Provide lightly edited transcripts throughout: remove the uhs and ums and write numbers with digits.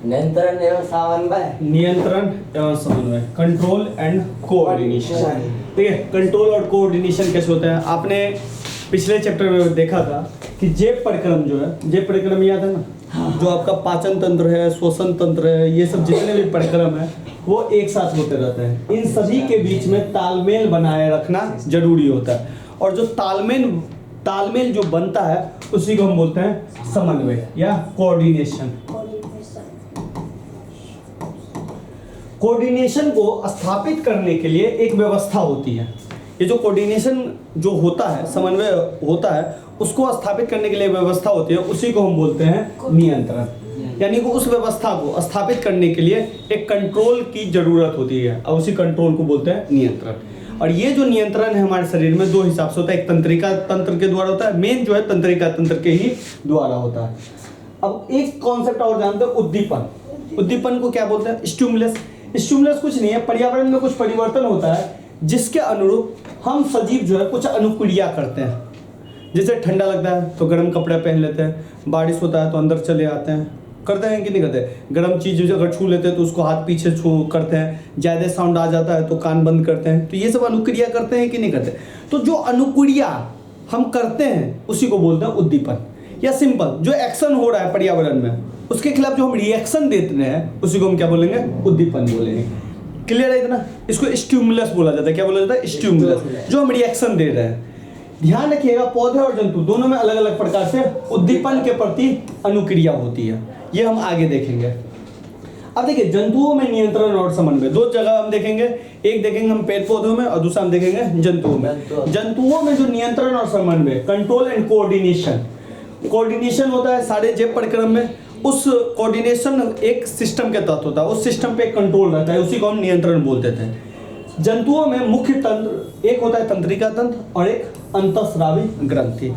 नियंत्रण एवं समन्वय। नियंत्रण एवं समन्वय, कंट्रोल एंड कोऑर्डिनेशन। ठीक है, कंट्रोल और कोऑर्डिनेशन कैसे होता है, आपने पिछले चैप्टर में देखा था कि जेब परिक्रम जो है, जेब परिक्रम याद है ना, जो आपका पाचन तंत्र है, श्वसन तंत्र है, ये सब जितने भी परिक्रम है वो एक साथ होते रहते हैं। इन सभी के बीच में तालमेल बनाए रखना जरूरी होता है, और जो तालमेल जो बनता है उसी को हम बोलते हैं समन्वय या कोऑर्डिनेशन। कोऑर्डिनेशन को स्थापित करने के लिए एक व्यवस्था होती है। ये जो कोऑर्डिनेशन जो होता है, समन्वय होता है, उसको स्थापित करने के लिए व्यवस्था होती है, उसी को हम बोलते हैं नियंत्रण। यानी कि उस व्यवस्था को स्थापित करने के लिए एक कंट्रोल की जरूरत होती है, और उसी कंट्रोल को बोलते हैं नियंत्रण। और ये जो नियंत्रण है हमारे शरीर में दो हिसाब से होता है, एक तंत्रिका तंत्र के द्वारा होता है, मेन जो है तंत्रिका तंत्र के ही द्वारा होता है। अब एक कॉन्सेप्ट और जानते हैं, उद्दीपन। उद्दीपन को क्या बोलते हैं, स्टिमुलस। स्टिमुलस कुछ नहीं है, पर्यावरण में कुछ परिवर्तन होता है जिसके अनुरूप हम सजीव जो है कुछ अनुक्रिया करते हैं। जैसे ठंडा लगता है तो गर्म कपड़े पहन लेते हैं, बारिश होता है तो अंदर चले आते हैं, करते हैं कि नहीं करते। गर्म चीज़ अगर छू लेते हैं तो उसको हाथ पीछे छू करते हैं, ज़्यादा साउंड आ जाता है तो कान बंद करते हैं। तो ये सब अनुक्रिया करते हैं कि नहीं करते। तो जो अनुक्रिया हम करते हैं उसी को बोलते हैं उद्दीपन। या सिंपल जो एक्शन हो रहा है पर्यावरण में, उसके खिलाफ जो हम रिएक्शन देते हैं उसी को हम क्या बोलेंगे, उद्दीपन बोलेंगे। क्लियर है इतना। इसको स्टिमुलस बोला जाता है। क्या बोला जाता है, स्टिमुलस, जो हम रिएक्शन दे रहे हैं। ध्यान रखिएगा, पौधे और जंतु दोनों में अलग अलग प्रकार से उद्दीपन के प्रति अनुक्रिया होती है, ये हम आगे देखेंगे। अब देखिए, जंतुओं में नियंत्रण और समन्वय दो जगह हम देखेंगे। एक देखेंगे हम पेड़ पौधों में और दूसरा हम देखेंगे जंतुओं में। जंतुओं में जो नियंत्रण और समन्वय, कंट्रोल एंड कोऑर्डिनेशन, कोऑर्डिनेशन होता है सारे जेब परिक्रम में। उस कोऑर्डिनेशन एक सिस्टम के तहत होता है, उस सिस्टम पे एक कंट्रोल रहता है, उसी को हम नियंत्रण बोलते थे। जंतुओं में मुख्य तंत्र एक होता है तंत्रिका तंत्र और एक अंतःस्रावी ग्रंथि।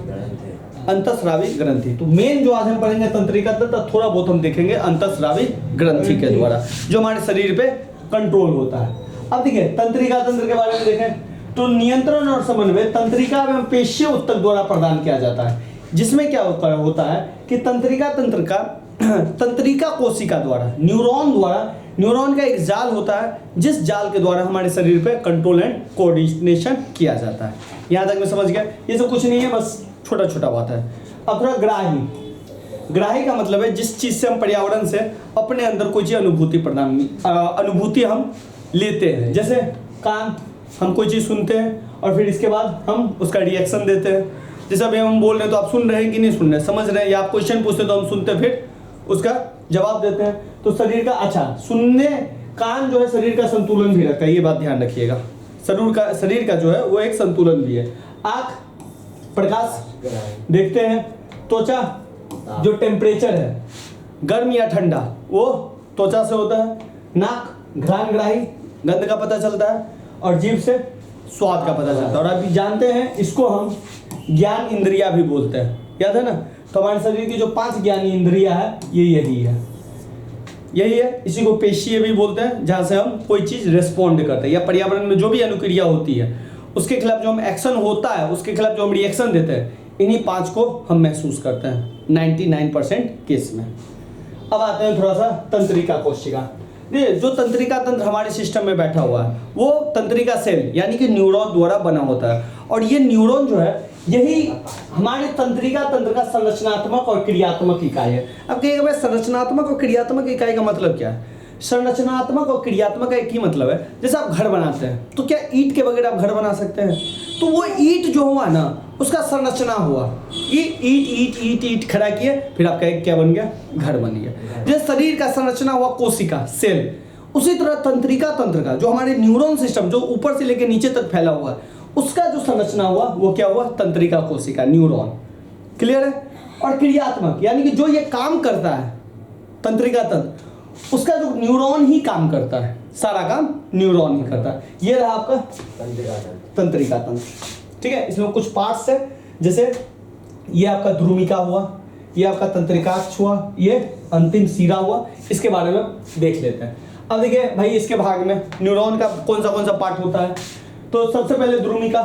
अंतःस्रावी ग्रंथि, तो मेन जो आज हम पढ़ेंगे तंत्रिका तंत्र, थोड़ा बहुत हम देखेंगे अंतःस्रावी ग्रंथि के द्वारा, जो हमारे शरीर पे कंट्रोल होता है। अब देखिए तंत्रिका तंत्र के बारे में देखें तो नियंत्रण और समन्वय तंत्रिका एवं पेशीय ऊतक द्वारा प्रदान किया जाता है। जिसमें क्या होता है कि तंत्रिका तंत्र का तंत्रिका कोशिका द्वारा, न्यूरॉन द्वारा, न्यूरॉन का एक जाल होता है जिस जाल के द्वारा हमारे शरीर पे कंट्रोल एंड कोऑर्डिनेशन किया जाता है। यहाँ तक मैं समझ गया, ये सब कुछ नहीं है, बस छोटा छोटा बात है। अब थोड़ा ग्राही। ग्राही का मतलब है जिस चीज़ से हम पर्यावरण से अपने अंदर कोई चीज़ अनुभूति हम लेते हैं। जैसे कान, हम कोई चीज़ सुनते हैं और फिर इसके बाद हम उसका रिएक्शन देते हैं। जैसे अभी हम बोल रहे हैं तो आप सुन रहे हैं कि नहीं सुन रहे, समझ रहे हैं, या आप क्वेश्चन पूछते हैं तो हम सुनते हैं फिर उसका जवाब देते हैं। तो शरीर का, अच्छा सुनने, कान जो है शरीर का संतुलन भी रखता है, ये बात ध्यान रखिएगा। शरीर का जो है वो एक संतुलन भी है। आँख प्रकाश देखते हैं, त्वचा जो टेम्परेचर है गर्म या ठंडा वो त्वचा से होता है, नाक घ्राणग्राही गंध का पता चलता है, और जीभ से स्वाद का पता चलता है। और अभी जानते हैं इसको हम ज्ञान इंद्रिया भी बोलते हैं, याद है ना। तो हमारे शरीर की जो 5 ज्ञानी इंद्रिया है ये यही है। इसी को पेशीय भी बोलते हैं, जहाँ से हम कोई चीज़ रेस्पॉन्ड करते हैं, या पर्यावरण में जो भी अनुक्रिया होती है उसके खिलाफ जो हम एक्शन होता है, उसके खिलाफ जो हम रिएक्शन देते हैं, इन्हीं 5 को हम महसूस करते हैं 99% केस में। अब आते हैं थोड़ा सा तंत्रिका कोशिका। जो तंत्रिका तंत्र हमारे सिस्टम में बैठा हुआ है वो तंत्रिका सेल यानी कि न्यूरॉन द्वारा बना होता है। और ये न्यूरॉन जो है यही हमारे तंत्रिका तंत्र का संरचनात्मक और क्रियात्मक इकाई है। अब कहिएगा भाई संरचनात्मक और क्रियात्मक इकाई का मतलब क्या है। संरचनात्मक और क्रियात्मक का एक ही मतलब है, जैसे आप घर बनाते हैं तो क्या ईंट के बगैर आप घर बना सकते हैं। तो वो ईंट जो हुआ ना उसका संरचना हुआ, ये ईंट खड़ा किए, फिर आपका एक क्या बन गया, घर बन गया। जैसे शरीर का संरचना हुआ कोशिका सेल, उसी तरह तंत्रिका तंत्र का जो हमारे न्यूरॉन सिस्टम जो ऊपर से लेकर नीचे तक फैला हुआ है उसका जो संरचना हुआ वो क्या हुआ, तंत्रिका कोशिका, न्यूरॉन। क्लियर है। और क्रियात्मक यानी कि जो ये काम करता है तंत्रिका तंत्र, उसका जो न्यूरॉन ही काम करता है, सारा काम न्यूरॉन ही करता है। ये रहा आपका तंत्रिका तंत्र। ठीक है, इसमें कुछ पार्ट्स है, जैसे ये आपका ध्रुमिका हुआ, ये आपका तंत्रिकाक्ष हुआ, ये अंतिम सिरा हुआ। इसके बारे में देख लेते हैं। अब देखिए भाई इसके भाग में न्यूरॉन का कौन सा पार्ट होता है। तो सबसे पहले ध्रुमिका,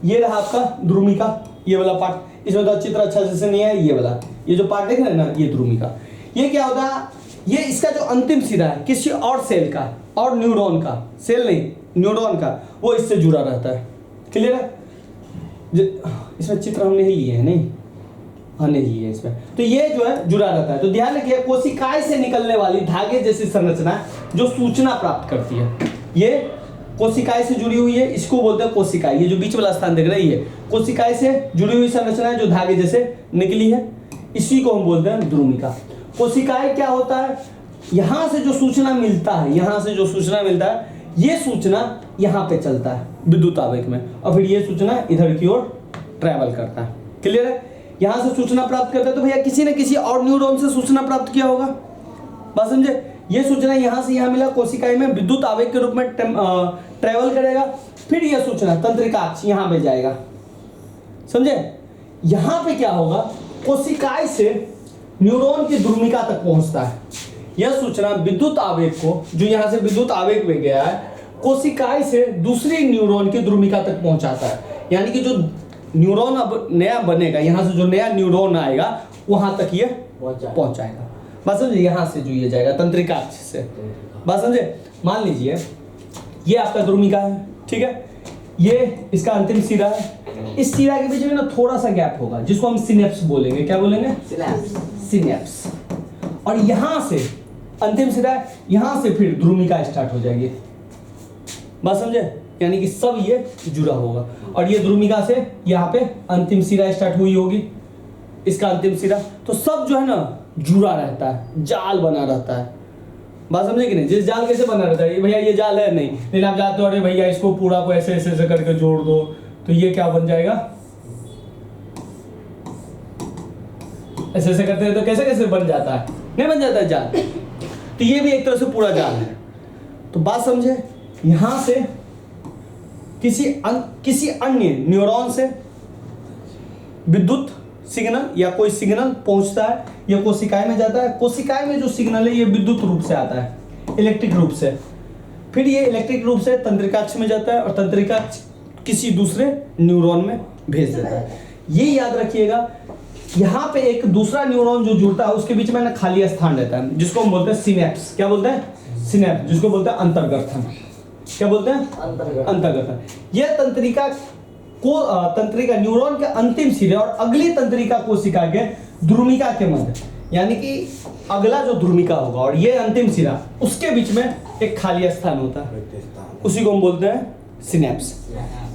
ये रहा आपका ध्रुमिका, ये वाला पार्ट। इसमें तो चित्र अच्छा जैसे नहीं है, ये वाला, ये जो पार्ट देख रहे हैं ना, ये ध्रुमिका। ये क्या होता है, ये इसका जो अंतिम सिरा है किसी और सेल का और न्यूरॉन का, सेल नहीं न्यूरॉन का, वो इससे जुड़ा रहता है। क्लियर है? इसमें चित्र हम नहीं लिए हैं, नहीं हाँ नहीं लिए इसमें। तो ये जो है जुड़ा रहता है। तो ध्यान रखिए कोशिकाएं से निकलने वाली धागे जैसी संरचना जो सूचना प्राप्त करती है, ये कोशिकाएं से जुड़ी हुई है, इसको बोलते हैं कोशिकाएं। ये जो बीच वाला स्थान देख रहे हैं ये कोशिकाएं से जुड़ी हुई संरचना है जो धागे जैसे निकली है, इसी को हम बोलते हैं द्रुमिका। कोशिकाएं क्या होता है, यहां से जो सूचना मिलता है, यहां से जो सूचना मिलता है, ये सूचना यहां पे चलता है विद्युत आवेग में, और फिर ये सूचना इधर की ओर ट्रैवल करता है। क्लियर है? यहां से सूचना प्राप्त करता है तो भैया किसी न किसी और न्यूरॉन से सूचना प्राप्त किया होगा, बात समझे? ये सूचना यहां से यहां मिला, कोशिकाएं में विद्युत आवेग के रूप में ट्रैवल करेगा, फिर यह सूचना तंत्रिकाक्ष यहां पे जाएगा, समझे? यहां पे क्या होगा, कोशिकाएं से न्यूरॉन की द्रुमिका तक पहुंचता है। यह सूचना विद्युत आवेग को, जो यहां से विद्युत आवेग में गया है, कोशिकाएं से दूसरी न्यूरॉन की द्रुमिका तक पहुंचाता है। यानी कि जो न्यूरॉन अब नया बनेगा, यहां से जो नया न्यूरॉन आएगा वहां तक ये पहुंच जाएगा। बात समझे? यहां से जो ये जाएगा तंत्रिकाक्ष से, बात समझे? मान लीजिए ये आपका द्रुमिका है, ठीक है, ये इसका अंतिम सिरा है, इस सिरा के बीच में ना थोड़ा सा गैप होगा जिसको हम सिनेप्स बोलेंगे। क्या बोलेंगे? सिनेप्स। और यहां से अंतिम सिरा है, यहां से फिर द्रुमिका स्टार्ट हो जाएगी, बात समझे? यानी कि सब ये जुड़ा होगा, और ये द्रुमिका से यहाँ पे अंतिम सिरा स्टार्ट हुई होगी, इसका अंतिम सिरा, तो सब जो है ना जुड़ा रहता है, जाल बना रहता है, बात समझे कि नहीं? जिस जाल कैसे बना रहता है, भैया ये जाल है नहीं, लेकिन आप जाते हो अरे भैया इसको पूरा को ऐसे ऐसे ऐसे करके जोड़ दो, तो ये क्या बन जाएगा, ऐसे ऐसे करते हैं तो कैसे कैसे बन जाता है, नहीं बन जाता है जाल। तो ये भी एक तरह से पूरा जाल है। तो बात समझे, यहां से किसी अन्य न्यूरॉन से विद्युत सिग्नल या कोई सिग्नल पहुंचता है, यह कोशिकाएं में जाता है। कोशिकाएं में जो सिग्नल है ये विद्युत रूप से आता है, इलेक्ट्रिक रूप से, फिर ये इलेक्ट्रिक रूप से तंत्रिकाक्ष में जाता है, और तंत्रिकाक्ष किसी दूसरे न्यूरॉन में भेज देता है। ये याद रखिएगा, यहाँ पे एक दूसरा न्यूरॉन जो जुड़ता है उसके बीच में ना खाली स्थान रहता है, जिसको हम बोलते हैं सिनेप्स। क्या बोलते हैं? सिनेप्स, जिसको बोलते हैं अंतर्गठन। क्या बोलते हैं? अंतर्गठन। यह तंत्रिका न्यूरॉन के अंतिम सिरे और अगली तंत्रिका कोशिका के द्रुमिका के मध्य, यानी कि अगला जो द्रुमिका होगा और ये अंतिम सिरा, उसके बीच में एक खाली स्थान होता है, उसी को हम बोलते हैं सिनेप्स।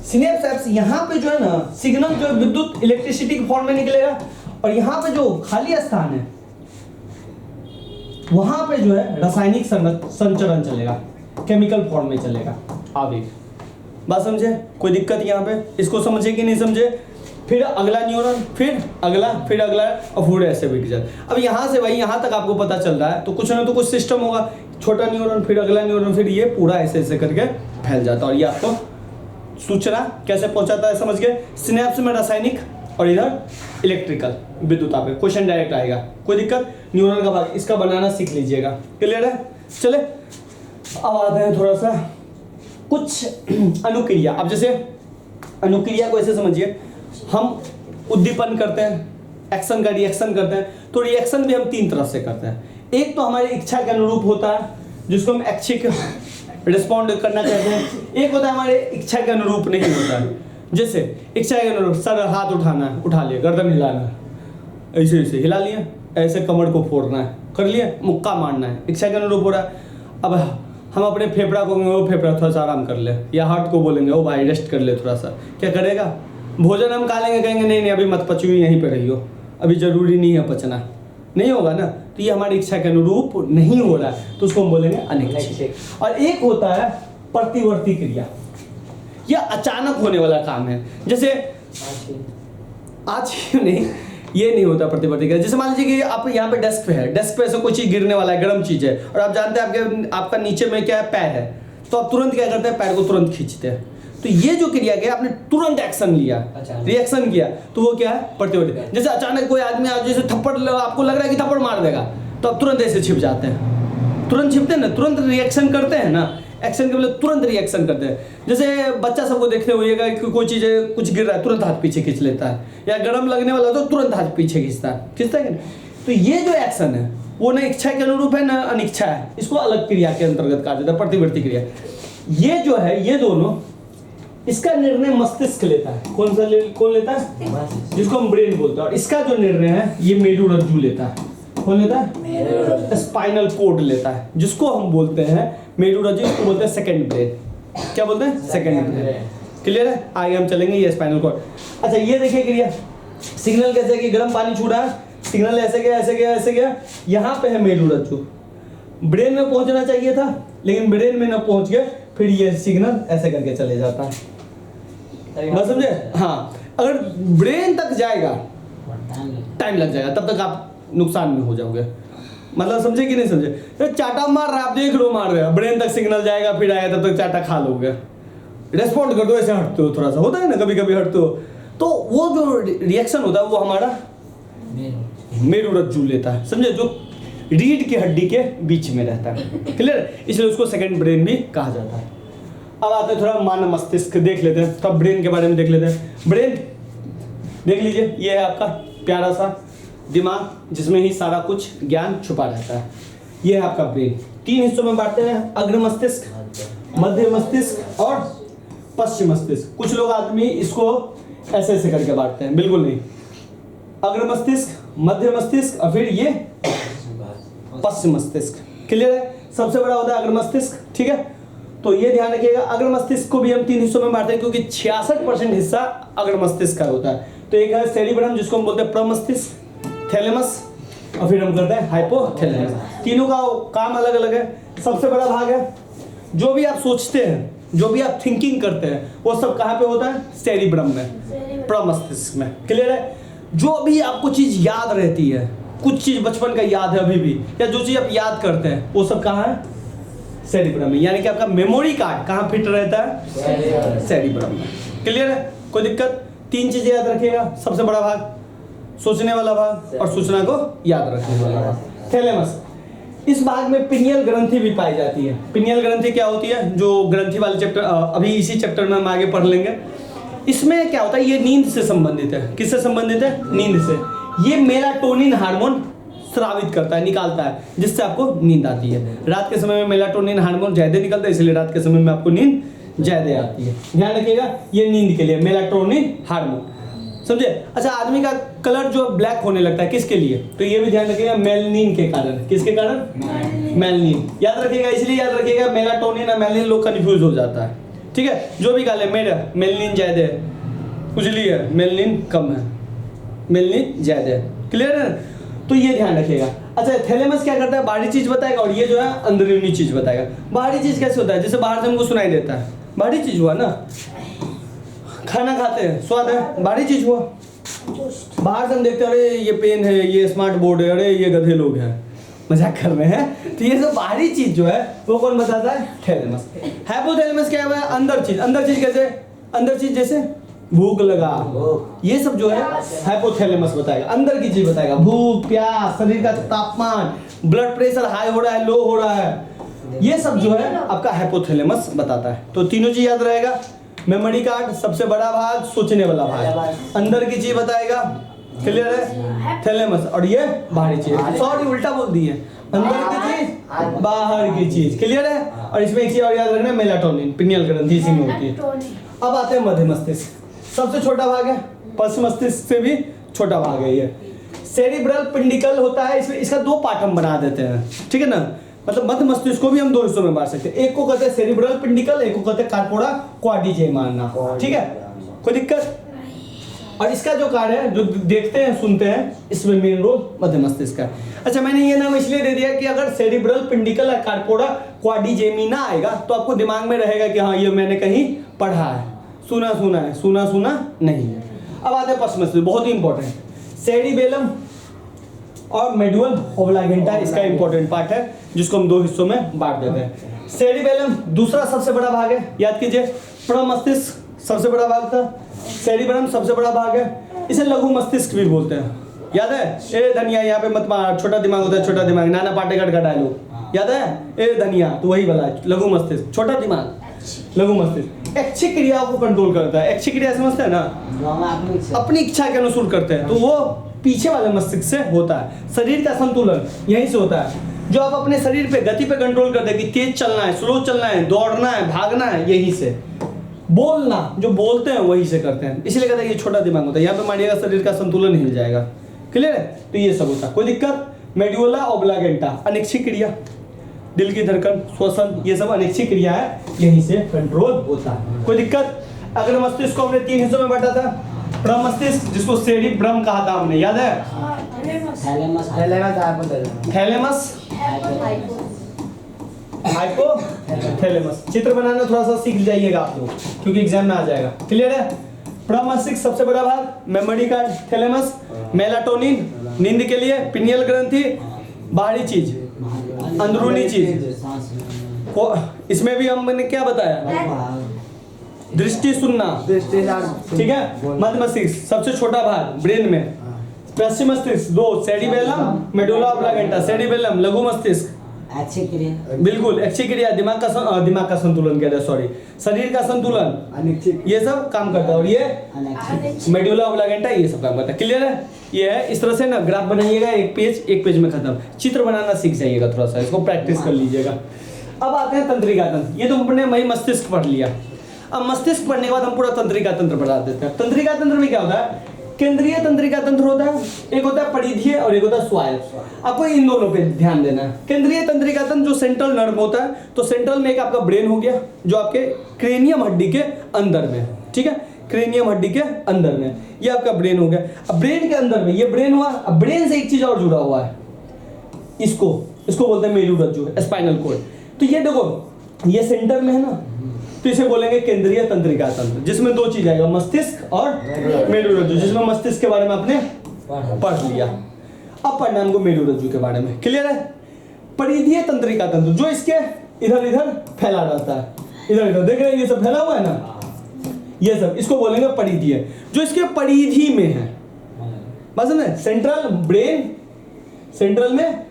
सिनेप्स यहाँ पे जो है ना सिग्नल जो विद्युत इलेक्ट्रिसिटी के फॉर्म में निकलेगा, और यहाँ पे जो खाली स्थान है वहां पे जो है रासायनिक संचरण चलेगा, केमिकल फॉर्म में चलेगा आवेग। बात समझे? कोई दिक्कत यहाँ पे? इसको समझे कि नहीं समझे? फिर अगला न्यूरॉन, फिर अगला, और पूरे ऐसे बिक जाए। अब यहाँ से भाई यहाँ तक आपको पता चल रहा है, तो कुछ ना तो कुछ सिस्टम होगा, छोटा न्यूरॉन, फिर अगला न्यूरॉन, फिर ये पूरा ऐसे ऐसे करके फैल जाता है। और ये आपको सूचना कैसे पहुंचाता है समझ गए? सिनेप्स में रासायनिक और इधर इलेक्ट्रिकल, विद्युत आवेग। क्वेश्चन डायरेक्ट आएगा, कोई दिक्कत? न्यूरॉन का भाग इसका बनाना सीख लीजिएगा। क्लियर है? चले अब आते हैं थोड़ा सा कुछ अनुक्रिया। अब जैसे अनुक्रिया को ऐसे समझिए, हम उद्दीपन करते हैं, एक्शन का रिएक्शन करते हैं, तो रिएक्शन भी हम तीन तरह से करते हैं। एक तो हमारी इच्छा के अनुरूप होता है, जिसको हम ऐच्छिक रिस्पॉन्ड करना चाहते हैं। एक होता है हमारे इच्छा के अनुरूप नहीं होता है, जैसे इच्छा के अनुरूप सर हाथ उठाना है, उठा लिया, गर्दन हिलाना है, ऐसे ऐसे हिला लिया, ऐसे कमर को फोड़ना है, कर लिया, मुक्का मारना है, इच्छा के अनुरूप हो रहा है। अब हम अपने फेफड़ा को वो फेफड़ा थोड़ा सा आराम कर ले, या हार्ट को बोलेंगे ओ भाई रेस्ट कर ले थोड़ा सा, क्या करेगा? भोजन हम खा लेंगे, कहेंगे नहीं नहीं अभी मत पचो, यहीं पे रहियो, अभी जरूरी नहीं है पचना, नहीं होगा ना। तो ये हमारी इच्छा के अनुरूप नहीं हो रहा है, तो उसको हम बोलेंगे अनिच्छिक। और एक होता है प्रतिवर्ती क्रिया, यह अचानक होने वाला काम है। जैसे आज नहीं, ये नहीं होता प्रतिवर्ती क्रिया। जैसे मान लीजिए कि आप यहाँ पे डेस्क पे है, डेस्क पे ऐसे कोई चीज गिरने वाला है, गर्म चीज है, और आप जानते हैं आपका नीचे में क्या है, पैर है, तो आप तुरंत क्या करते हैं, पैर को तुरंत खींचते हैं। तो ये जो क्रिया क्या, आपने तुरंत एक्शन लिया, रिएक्शन किया, तो वो क्या है, प्रतिवर्ती। जैसे अचानक कोई आदमी जैसे थप्पड़, आपको लग रहा है कि थप्पड़ मार देगा, तो आप तुरंत ऐसे छिप जाते हैं, तुरंत छिपते हैं ना, तुरंत रिएक्शन करते हैं ना। एक्शन के मतलब तुरंत रिएक्शन करते हैं। जैसे बच्चा सबको देखते हुएगा कि कोई चीज़ कुछ गिर रहा है, तुरंत हाथ पीछे खींच लेता है, या गर्म लगने वाला तो तुरंत हाथ पीछे खींचता है कि नहीं? तो ये जो एक्शन है वो न इच्छा के अनुरूप है न अनिच्छा है, इसको अलग क्रिया के अंतर्गत कहा जाता है, प्रतिवर्ती क्रिया। ये जो है ये दोनों, इसका निर्णय मस्तिष्क लेता है। कौन लेता है? जिसको हम ब्रेन बोलते हैं। और इसका जो निर्णय है ये मेरुरज्जु लेता है। कौन लेता है? स्पाइनल कोड लेता है, जिसको हम बोलते हैं मेरुरज्जु, इसको बोलते हैं सेकंड ब्रेन। क्या बोलते हैं? Second brain. क्लियर है? आगे हम चलेंगे, ये स्पाइनल कोड। अच्छा ये देखिए क्रिया, सिग्नल कैसे कि गर्म पानी छू रहा है, सिग्नल ऐसे गया ऐसे गया ऐसे गया, यहाँ पे है मेरुरज्जु, ब्रेन में पहुंचना चाहिए था लेकिन ब्रेन में ना पहुंच गया, फिर ये सिग्नल ऐसे करके चले जाता है। बस समझे? हाँ, अगर ब्रेन तक जाएगा टाइम लग जाएगा, तब तक आप नुकसान में हो जाओगे। मतलब समझे कि नहीं समझे? तो चाटा मार रहा है, आप देख लो मार रहे हो, ब्रेन तक सिग्नल जाएगा फिर आएगा, तब तक चाटा खा लोगे। रेस्पॉन्ड कर दो, ऐसे हटते हो, थोड़ा सा होता है ना कभी कभी हटते हो, तो वो जो रिएक्शन होता है वो हमारा मेरुरज्जु लेता है। समझे? जो रीढ़ की हड्डी के बीच में रहता है। क्लियर? इसलिए उसको सेकंड ब्रेन भी कहा जाता है। अब आते हैं थोड़ा मानव मस्तिष्क देख लेते हैं, तब ब्रेन के बारे में देख लेते हैं। ब्रेन देख लीजिए, ये है आपका प्यारा सा दिमाग, जिसमें ही सारा कुछ ज्ञान छुपा रहता है। ये है आपका ब्रेन। 3 हिस्सों में बांटते हैं, अग्र मस्तिष्क, मध्य मस्तिष्क और पश्चिम मस्तिष्क। कुछ लोग आदमी इसको ऐसे ऐसे करके बांटते हैं, बिल्कुल नहीं। अग्र मस्तिष्क, मध्य मस्तिष्क और फिर ये पश्चिम मस्तिष्क। क्लियर है? सबसे बड़ा होता है अग्र मस्तिष्क। ठीक है, तो ये ध्यान रखिएगा, अग्र मस्तिष्क को भी हम 3 हिस्सों में बांटते हैं, क्योंकि 66% हिस्सा अग्र मस्तिष्क का होता है। तो एक है सेरिब्रम, जिसको हम बोलते हैं प्रमस्तिष्क, थैलेमस, और फिर हम करते हैं हाइपोथैलेमस। तीनों का काम अलग अलग है। सबसे बड़ा भाग है, जो भी आप सोचते हैं, जो भी आप थिंकिंग करते हैं, वो सब कहाँ पे होता है? सेरिब्रम में, प्रमस्तिष्क में। क्लियर है? जो भी आपको चीज याद रहती है, कुछ चीज बचपन का याद है अभी भी, या जो चीज आप याद करते हैं, वो सब कहाँ है? सेरिब्रम में। यानी कि आपका मेमोरी कार्ड कहाँ फिट रहता है? सेरिब्रम में। क्लियर है? कोई दिक्कत? 3 चीजें याद रखिएगा, सबसे बड़ा भाग, सोचने वाला भाग, और सूचना को याद रखने वाला भाग, थैलेमस। इस भाग में पिनियल ग्रंथि भी पाई जाती है। पिनियल ग्रंथि क्या होती है? जो ग्रंथि वाले चैप्टर, अभी इसी चैप्टर में हम आगे पढ़ लेंगे। इसमें क्या होता है? ये नींद से संबंधित है। किससे संबंधित है? नींद से। ये मेलाटोनिन हार्मोन स्रावित करता है, निकालता है, जिससे आपको नींद आती है। रात के समय में मेलाटोनिन हार्मोन ज्यादा निकलता है, इसलिए रात के समय में आपको नींद ज्यादा आती है। ध्यान रखिएगा, ये नींद के लिए मेलाटोनिन हार्मोन। समझे? अच्छा, आदमी का कलर जो ब्लैक होने लगता है, किसके लिए? तो ये भी ध्यान रखिएगा, मेलनिन के कारण। किसके कारण? मेलनिन। याद रखिएगा, इसलिए याद रखिएगा, मेलाटोनिन और मेलनिन लोग कंफ्यूज हो जाता है। ठीक है? जो भी गाले मेरा मेलनिन ज्यादा है, उजली है, मेलनिन कम है, मेलनिन ज्यादा है। क्लियर है? तो ये ध्यान रखिएगा। अच्छा, थैलेमस क्या करता है? बाहरी चीज बताएगा, और ये जो है अंदरूनी चीज बताएगा। बाहरी चीज कैसे होता है? जैसे बाहर से हमको सुनाई देता है, बाहरी चीज हुआ ना, खाना खाते हैं, स्वाद है, बाहरी चीज हुआ। बाहर से हम देखते हैं, अरे ये पेन है, ये स्मार्ट बोर्ड है, अरे ये गधे लोग हैं, मजाक कर रहे हैं। तो ये सब बाहरी चीज जो है वो कौन बताता है? थैलेमस। हाइपोथैलेमस क्या है? अंदर चीज। अंदर चीज कैसे? अंदर चीज जैसे भूख लगा, ये सब जो है हाइपोथैलेमस बताएगा, अंदर की चीज बताएगा। भूख, प्यास, शरीर का तापमान, ब्लड प्रेशर हाई हो रहा है, लो हो रहा है, ये सब जो है आपका हाइपोथैलेमस बताता है। तो तीनों चीज याद रहेगा। मेमोरी कार्ड सबसे बड़ा भाग, सोचने वाला भाग, अंदर की चीज बताएगा। क्लियर है? थैलेमस। और ये बाहरी चीज, सॉरी उल्टा बोल दिए, अंदर की चीज, बाहर की चीज। क्लियर है? और इसमें एक चीज और याद रखना, मेलाटोनिन, पिनियल ग्रंथि इसी में होती है। अब आते हैं मध्य मस्तिष्क, सबसे छोटा भाग है, पश्चिम मस्तिष्क से भी छोटा भाग है ये। सेरिब्रल पिंडिकल होता है, इसमें इसका 2 पार्ट हम बना देते हैं। ठीक है ना? मतलब मध्य मस्तिष्क को भी हम 2 हिस्सों में बांट सकते हैं। एक को कहते हैं सेरिब्रल पिंडिकल, एक को कहते हैं कार्पोरा क्वाड्रिजेमाना। ठीक है? कोई दिक्कत? और इसका जो कार्य है, जो देखते हैं सुनते हैं, इसमें मेन रोल मध्य मस्तिष्क का है। अच्छा, मैंने ये नाम इसलिए दे दिया कि अगर सेरिब्रल पिंडिकल या कार्पोरा क्वाड्रिजेमिना आएगा तो आपको दिमाग में रहेगा कि हाँ ये मैंने कहीं पढ़ा है, सुना है, सुना नहीं है। अब आते हैं पश्चिम मस्तिष्क, बहुत ही इंपॉर्टेंट। सेरिबेलम और मेडुअल ओब्लांगेटा इसका इंपॉर्टेंट पार्ट है, जिसको हम 2 हिस्सों में बांट देते हैं। सेरिबेलम दूसरा सबसे बड़ा भाग है, याद कीजिए। प्रमस्तिष्क सबसे बड़ा भाग था, सेरिबेलम सबसे बड़ा भाग है। इसे लघु मस्तिष्क भी बोलते हैं। याद है? ए धनिया, यहाँ पे मत मार, छोटा दिमाग होता है, छोटा दिमाग, नाना पाटेकर का डायलॉग याद है? ए धनिया, तो वही वाला है, लघु मस्तिष्क, छोटा दिमाग, लघु मस्तिष्क। ऐच्छिक क्रियाओं को कंट्रोल करता है। ऐच्छिक क्रिया समझते हैं ना? अपनी इच्छा के अनुसार करते हैं, तो वो पीछे वाले मस्तिष्क से होता है। शरीर का संतुलन यहीं से होता है। जो आप अपने शरीर पे गति पे कंट्रोल करते हैं कि तेज चलना है, स्लो चलना है, दौड़ना है, भागना है, यहीं से। बोलना, जो बोलते हैं वहीं से करते हैं, इसलिए कहते हैं ये छोटा दिमाग होता है। यहाँ पे मानिएगा शरीर का संतुलन हिल जाएगा। क्लियर है? तो ये सब होता है। कोई दिक्कत? मेडुला ऑब्लागेंटा अनैच्छिक क्रिया, दिल की धड़कन, श्वसन, ये सब अनैच्छिक क्रिया है, यहीं से कंट्रोल होता है। कोई दिक्कत? अगर मस्तिष्क को हमने 3 हिस्सों में बांटा था, प्रमस्तिष्क जिसको सेरिब्रम कहा था हमने, याद है? Thalamus, hypothalamus. चित्र बनाना थोड़ा सा सीख जाइएगा आप लोग, क्योंकि एग्जाम में आ जाएगा। क्लियर है? प्रमस्तिष्क सबसे बड़ा भाग, मेमोरी कार्ड, थैलेमस, मेलाटोनिन नींद के लिए, पिनियल ग्रंथि, बाहरी चीज, अंदरूनी चीज। इसमें भी हमने क्या बताया? दृष्टि, सुनना, ठीक है। मध्य मस्तिष्क सबसे छोटा भाग ब्रेन में, पश्चिम मस्तिष्क 2, सेरिबेलम, मेडुला ऑब्लागेंटा, सेरिबेलम लघु मस्तिष्क, बिल्कुल ऐच्छिक क्रिया, दिमाग का संतुलन कह रहे हैं, सॉरी, शरीर का संतुलन, ये सब काम करता है। और ये मेडुला ऑब्लागेंटा ये सब काम करता है। क्लियर है? ये है। इस तरह से ना ग्राफ बनाइएगा, एक पेज में खत्म। चित्र बनाना सीख जाइएगा थोड़ा सा, इसको प्रैक्टिस कर लीजिएगा। अब आते हैं तंत्रिका तंत्र। ये तो हमने वही मस्तिष्क पढ़ लिया। अब मस्तिष्क पढ़ने के बाद हम पूरा तंत्रिका तंत्र पढ़ा देते हैं। तंत्रिका तंत्र में क्या होता है? केंद्रीय तंत्रिका तंत्र होता है, एक होता है परिधीय और एक होता है स्वायत्त। आपको इन दोनों पे ध्यान देना है। केंद्रीय तंत्रिका तंत्र जो सेंट्रल नर्व होता है, तो सेंट्रल में एक आपका ब्रेन हो गया, जो आपके क्रेनियम हड्डी के अंदर में, ठीक है, क्रेनियम हड्डी के अंदर में ये आपका ब्रेन हो गया। अब ब्रेन के अंदर में ये ब्रेन हुआ। अब ब्रेन से एक चीज और जुड़ा हुआ है, इसको बोलते हैं मेरुरज्जु, स्पाइनल कॉर्ड। तो ये देखो, ये सेंटर में है ना, तो इसे बोलेंगे केंद्रीय तंत्रिका तंत्र, जिसमें 2 चीज आएगा, मस्तिष्क और मेरुरज्जु, जिसमें मस्तिष्क के बारे में आपने पढ़ लिया। अब पढ़ना हमको मेरुरज्जु के बारे में। क्लियर है? परिधीय तंत्रिका तंत्र, जो इसके इधर इधर फैला रहता है, इधर इधर देख रहे हैं, ये सब फैला हुआ है ना, ये सब, इसको बोलेंगे परिधीय, जो इसके परिधि में है। बस ना, सेंट्रल में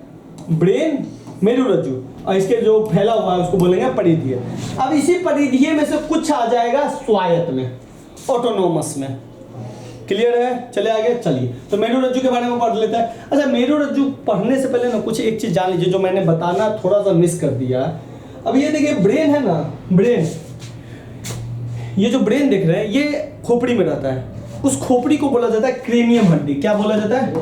ब्रेन, मेरुरज्जु, और इसके जो फैला हुआ है उसको बोलेंगे परिधीय। अब इसी परिधीय में से कुछ आ जाएगा स्वायत्त में, ऑटोनोमस में। क्लियर है? चले आगे, चलिए। तो मेरुरज्जु के बारे में पढ़ लेते हैं। अच्छा, मेरुरज्जु पढ़ने से पहले ना कुछ एक चीज जान लीजिए, जो मैंने बताना थोड़ा सा मिस कर दिया। अब ये देखिए, ब्रेन है ना, ब्रेन, ये जो ब्रेन देख रहे हैं, ये खोपड़ी में रहता है। उस खोपड़ी को बोला जाता है क्रेनियम हड्डी। क्या बोला जाता है?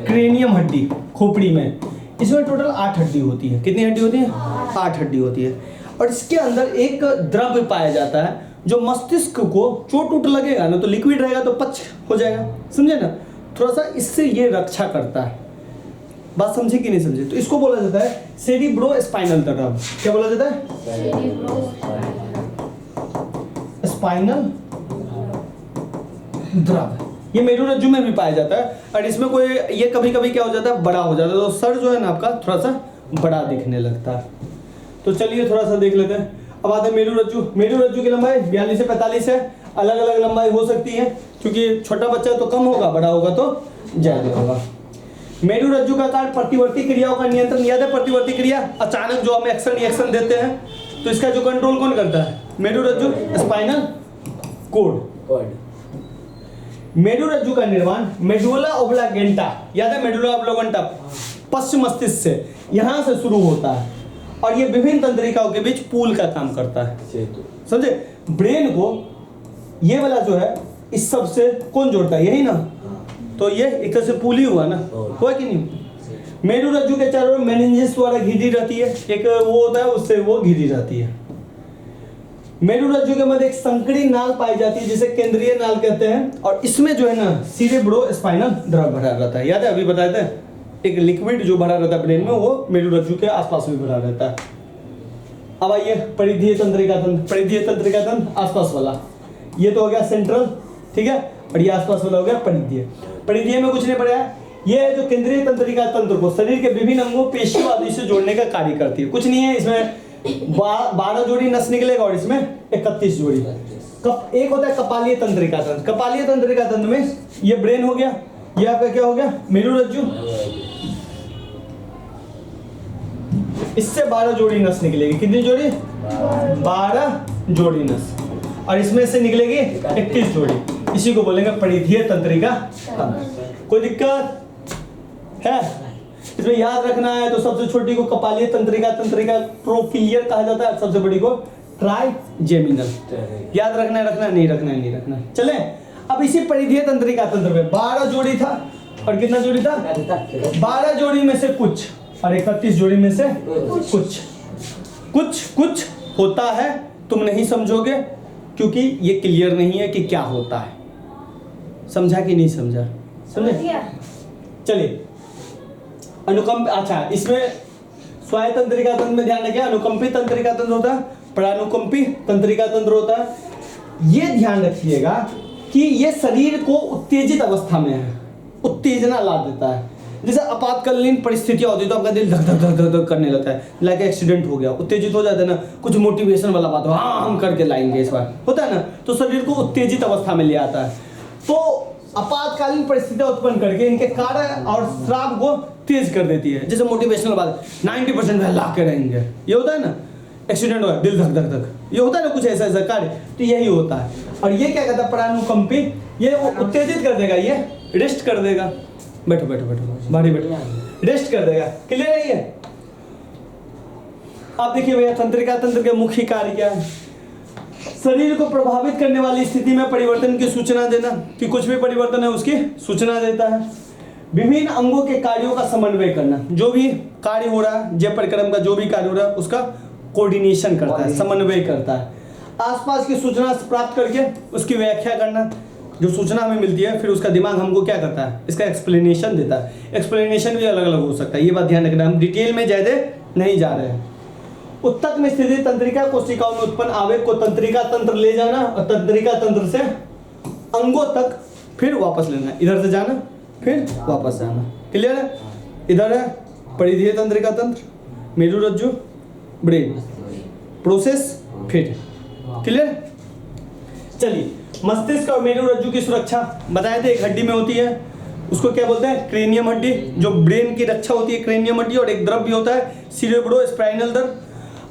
क्रेनियम हड्डी, खोपड़ी में। इसमें टोटल 8 हड्डी होती है। कितनी हड्डी होती है? 8 हड्डी होती है। और इसके अंदर एक द्रव्य पाया जाता है, जो मस्तिष्क को चोट उट लगेगा ना, तो लिक्विड रहेगा तो पच हो जाएगा, समझे ना, थोड़ा सा इससे ये रक्षा करता है। बात समझे कि नहीं समझे? तो इसको बोला जाता है सेरिब्रोस्पाइनल द्रव्य। क्या बोला जाता है? स्पाइनल द्रव्य। ये मेरुरज्जु में भी पाया जाता है। और इसमें कोई, ये कभी कभी क्या हो जाता है, बड़ा हो जाता है, तो सर जो है ना आपका थोड़ा सा बड़ा दिखने लगता है। तो चलिए थोड़ा सा देख लेते हैं। अब आते हैं मेरुरज्जु। मेरुरज्जु की लंबाई 42 से 45 है। अलग अलग लंबाई हो सकती है, क्योंकि छोटा बच्चा तो कम होगा, बड़ा होगा तो ज्यादा होगा। मेरुरज्जु का कार्य प्रतिवर्ती क्रियाओं का नियंत्रण। याद है प्रतिवर्ती क्रिया? अचानक जो हम एक्शन रिएक्शन देते हैं, तो इसका जो कंट्रोल कौन करता है? मेरुरज्जु, स्पाइनल कॉर्ड। मेरुरज्जु का निर्माण मेडुला ऑब्लागेंटा, याद है मेडुला ऑब्लागेंटा, पश्चिम मस्तिष्क से, यहां से शुरू होता है, और ये विभिन्न तंत्रिकाओं के बीच पुल का काम करता है। समझे? ब्रेन को ये वाला जो है, इस सब से कौन जोड़ता है? यही ना, तो ये एक तरह से पुल ही हुआ ना, हुआ कि नहीं? मेरुरज्जु के चारों ओर मेनिंजेस द्वारा घिरी रहती है, एक वो होता है, उससे वो घिरी रहती है। मेरुरज्जु के मध्य एक संकरी नाल पाई जाती है, जिसे केंद्रीय नाल कहते हैं, और इसमें जो है ना सेरिब्रोस्पाइनल द्रव्य भरा रहता है। याद है अभी बताए थे, एक लिक्विड जो भरा रहता है ब्रेन में, वो मेरुरज्जु के आसपास भी भरा रहता है। अब आइए परिधीय तंत्रिका तंत्र। परिधीय तंत्रिका तंत्र आसपास वाला, ये तो हो गया सेंट्रल, ठीक है, और ये आसपास वाला हो गया परिधीय। परिधीय में कुछ नहीं पड़ा है, ये है जो केंद्रीय तंत्रिका तंत्र को शरीर के विभिन्न अंगों, पेशियों आदि से जोड़ने का कार्य करती है। कुछ नहीं है, इसमें 12 जोड़ी नस निकलेगा और इसमें 31 जोड़ी। एक होता है कपालीय तंत्रिका तंत्र। कपालीय तंत्रिका तंत्र में ये ब्रेन हो गया, ये आपका क्या हो गया? मेरुरज्जु। इससे 12 जोड़ी नस निकलेगी। कितनी जोड़ी? 12 जोड़ी नस, और इसमें से निकलेगी 31 जोड़ी। इसी को बोलेंगे परिधीय तंत्रिका तंत्र। कोई दिक्कत? है। इसमें याद रखना है तो सबसे छोटी को कपालीय तंत्रिका, तंत्रिका प्रोफिलियर कहा जाता है, सबसे बड़ी को ट्राइजेमिनल। याद रखना है, रखना है, नहीं रखना है, नहीं रखना है। चले अब इसी परिधीय तंत्रिका तंत्र में 12 जोड़ी था और कितना जोड़ी था? 12 जोड़ी में से कुछ और 31 जोड़ी में से कुछ। कुछ कुछ होता है, तुम नहीं समझोगे क्योंकि ये क्लियर नहीं है कि क्या होता है। समझा कि नहीं समझा? समझे? चलिए अनुकंप, अच्छा इसमें स्वायत्त तंत्रिका तंत्र में ध्यान रखिए, अनुकंपी तंत्रिका तंत्र होता है, प्रानुकंपी तंत्रिका तंत्र होता है। ये ध्यान रखिएगा कि ये शरीर को उत्तेजित अवस्था में है, उत्तेजना ला देता है। जैसे आपातकालीन परिस्थितियां होती है तो आपका दिल धक धक धक धक धक करने लगता है, लाइक एक्सीडेंट हो गया, उत्तेजित हो जाते हैं ना, कुछ मोटिवेशन वाला बात हो, हाँ हम करके लाएंगे इस बार, होता है ना, तो शरीर को उत्तेजित अवस्था में ले आता है। तो आपातकालीन परिस्थितियां उत्पन्न करके इनके कार्य और श्राव को तेज कर देती है। जैसे मोटिवेशनल बात 90% ला के रहेंगे, ये होता है ना, एक्सीडेंट हुआ दिल धक धक धक, ये होता है ना कुछ ऐसा ऐसा कार्य, तो यही होता है। और ये क्या कहता है? प्रानुकंपी, ये उत्तेजित कर देगा, ये रेस्ट कर देगा। बैठो बैठो बैठो, बारी बैठो, रेस्ट कर देगा। क्लियर है ये? आप देखिए भैया तंत्रिका तंत्र के मुख्य कार्य क्या है? शरीर को प्रभावित करने वाली स्थिति में परिवर्तन की सूचना देना, कि कुछ भी परिवर्तन है उसकी सूचना देता है। विभिन्न अंगों के कार्यों का समन्वय करना, जो भी कार्य हो रहा है, जय परिक्रम का जो भी कार्य हो रहा है उसका कोऑर्डिनेशन करता है, समन्वय करता है। आसपास की सूचना प्राप्त करके उसकी व्याख्या करना, जो सूचना हमें मिलती है फिर उसका दिमाग हमको क्या करता है? इसका एक्सप्लेनेशन देता है। एक्सप्लेनेशन भी अलग अलग हो सकता है, ये बात ध्यान रखना, हम डिटेल में ज्यादा नहीं जा रहे हैं। उत्तक में स्थित तंत्रिका कोशिकाओं में उत्पन्न आवेग को तंत्रिका तंत्र ले जाना और तंत्रिका तंत्र से अंगों तक फिर वापस लेना, इधर से जाना फिर वापस जाना। क्लियर है? इधर है परिधीय तंत्रिका तंत्र, मेरुरज्जु, ब्रेन, प्रोसेस फिर। क्लियर? चलिए मस्तिष्क और मेरुरज्जु की सुरक्षा बताए थे, एक हड्डी में होती है, उसको क्या बोलते हैं? क्रेनियम हड्डी, जो ब्रेन की रक्षा होती है क्रेनियम हड्डी, और एक द्रव्य होता है सीरेब्रोस्पाइनल द्रव्य।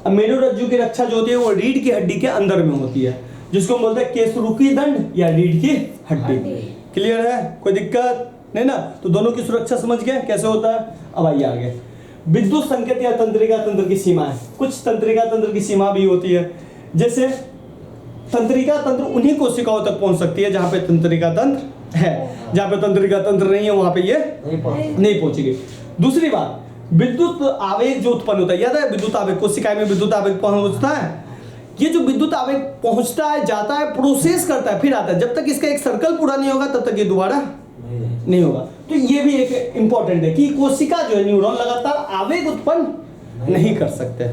मेरुरज्जु की रक्षा जो होती है वो रीढ़ की हड्डी के अंदर में होती है, जिसको हम बोलते हैं केसरुकी दंड या रीढ़ की हड्डी। क्लियर है? कोई दिक्कत नहीं ना? तो दोनों की सुरक्षा समझ गए कैसे होता है। अब आइए आगे, विद्युत संकेत या तंत्रिका तंत्र की सीमाएं। कुछ तंत्रिका तंत्र की सीमा भी होती है, जैसे तंत्रिका तंत्र उन्हीं कोशिकाओं तक पहुंच सकती है जहां पे तंत्रिका तंत्र है, जहां पे तंत्रिका तंत्र नहीं है वहां पे ये नहीं पहुंचेगी। दूसरी बात, विद्युत आवेग जो उत्पन्न होता है, याद है विद्युत आवेग, कोशिका में विद्युत आवेग पहुंचता है, ये जो विद्युत आवेग पहुंचता है, जाता है, प्रोसेस करता है, फिर आता है, जब तक इसका एक सर्कल पूरा नहीं होगा तब तक ये दोबारा नहीं होगा। तो ये भी एक इंपॉर्टेंट है कि कोशिका जो है, न्यूरॉन लगातार आवेग उत्पन्न नहीं कर सकते।